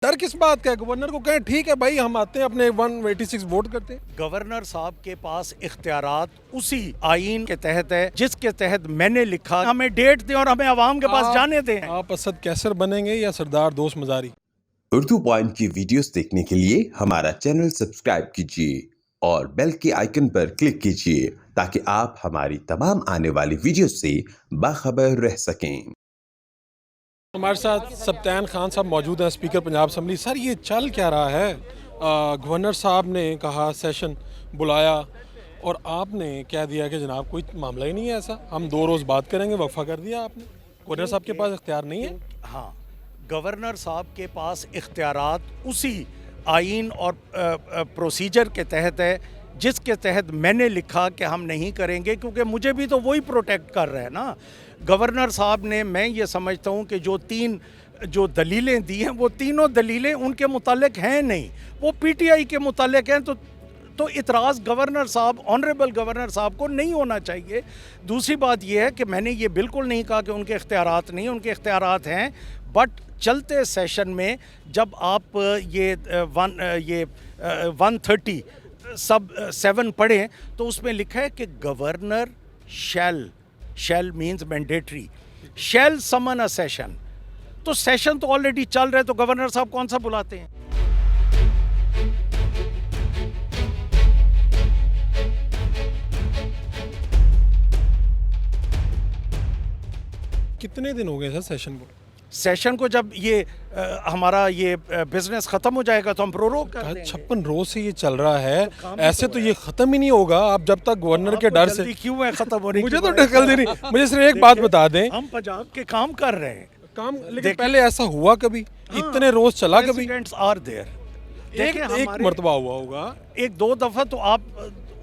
डर किस बात का है? गवर्नर को कहें ठीक है भाई, हम आते हैं अपने 186 वोट करते हैं। गवर्नर साहब के पास इख्तियारात उसी आइन के तहत है जिसके तहत मैंने लिखा। हमें डेट दें और हमें आवाम के पास जाने दें। आप असद कैसर बनेंगे या सरदार दोस्त मजारी? उर्दू पॉइंट की वीडियोस देखने के लिए हमारा चैनल सब्सक्राइब कीजिए और बेल के आइकन पर क्लिक कीजिए ताकि आप हमारी तमाम आने वाली वीडियो से बाखबर रह सकें। हमारे साथ सब्तान खान साहब मौजूद हैं, स्पीकर पंजाब असम्बली। सर, ये चल क्या रहा है? गवर्नर साहब ने कहा सेशन बुलाया और आपने कह दिया कि जनाब कोई मामला ही नहीं है ऐसा, हम 2 रोज़ बात करेंगे, वक्फा कर दिया आपने। गवर्नर साहब के पास इख्तियार नहीं है? हाँ, गवर्नर साहब के पास इख्तियारात उसी आइन और प्रोसीजर के तहत है जिसके तहत मैंने लिखा कि हम नहीं करेंगे, क्योंकि मुझे भी तो वही प्रोटेक्ट कर रहे हैं ना। गवर्नर साहब ने, मैं ये समझता हूँ कि जो दलीलें दी हैं वो तीनों दलीलें उनके मुतालिक हैं नहीं, वो पीटीआई के मुतालिक हैं। तो इतराज़ गवर्नर साहब, ऑनरेबल गवर्नर साहब को नहीं होना चाहिए। दूसरी बात यह है कि मैंने ये बिल्कुल नहीं कहा कि उनके इख्तियारात नहीं, उनके इख्तियारात हैं। बट चलते सेशन में जब आप ये 137 पढ़ें तो उसमें लिखा है कि governor shall means mandatory, shall summon a session. तो सेशन तो ऑलरेडी चल रहा है, तो गवर्नर साहब कौन सा बुलाते हैं? कितने दिन हो गए सर सेशन को? जब ये हमारा ये बिजनेस खत्म हो जाएगा तो हम प्रोरोग कर देंगे। 56 रोज से ये चल रहा है, ऐसे तो ये खत्म ही नहीं होगा। आप जब तक गवर्नर के डर से क्यों है खत्म होने? मुझे तो ढकल देनी। मुझे सिर्फ एक बात बता दें, हम पंजाब के काम कर रहे हैं काम, लेकिन पहले ऐसा हुआ कभी? इतने रोज चला कभी? आर देयर एक मरतबा हुआ होगा, 1-2 दफा, तो आप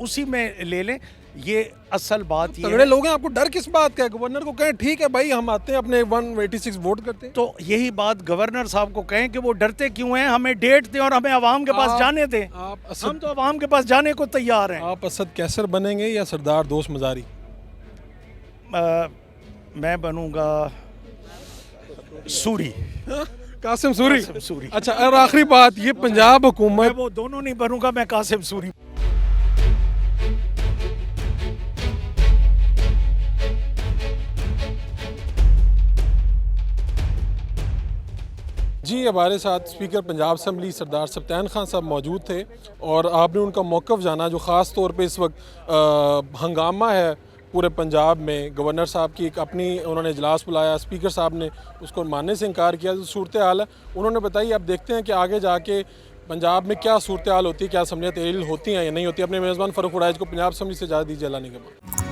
उसी में ले लें। ये असल बात ये तगड़े लोग हैं, आपको डर किस बात का है? गवर्नर को कहें ठीक है भाई, हम आते हैं अपने 186 वोट करते हैं। तो यही बात गवर्नर साहब को कहें कि वो डरते क्यों हैं, हमें डेट दें और हमें अवाम के पास जाने दें। हम तो अवाम के पास जाने को तैयार हैं। आप असद कैसर बनेंगे या सरदार दोस्त मजारी? मैं बनूंगा सूरी, कासिम सूरी। अच्छा, और हाँ। आखिरी बात, ये पंजाब हुकूमत, वो दोनों नहीं बनूंगा, मैं कासिम सूरी। जी, हमारे साथ स्पीकर पंजाब असम्बली सरदार सब्तान खान साहब मौजूद थे और आपने उनका मौक़िफ़ जाना, जो ख़ास तौर पे इस वक्त हंगामा है पूरे पंजाब में। गवर्नर साहब की एक अपनी उन्होंने इजलास बुलाया, स्पीकर साहब ने उसको मानने से इनकार किया। जो सूरत हाल है उन्होंने बताई। अब देखते हैं कि आगे जाके पंजाब में क्या सूरत हाल होती है, क्या असम्बलियाँ तहरील होती हैं या नहीं होती। अपने मेज़बान फ़ारूक उड़ाइज को पंजाब असम्बली से इजाज़त दीजिए। अल्लाह निगहबान।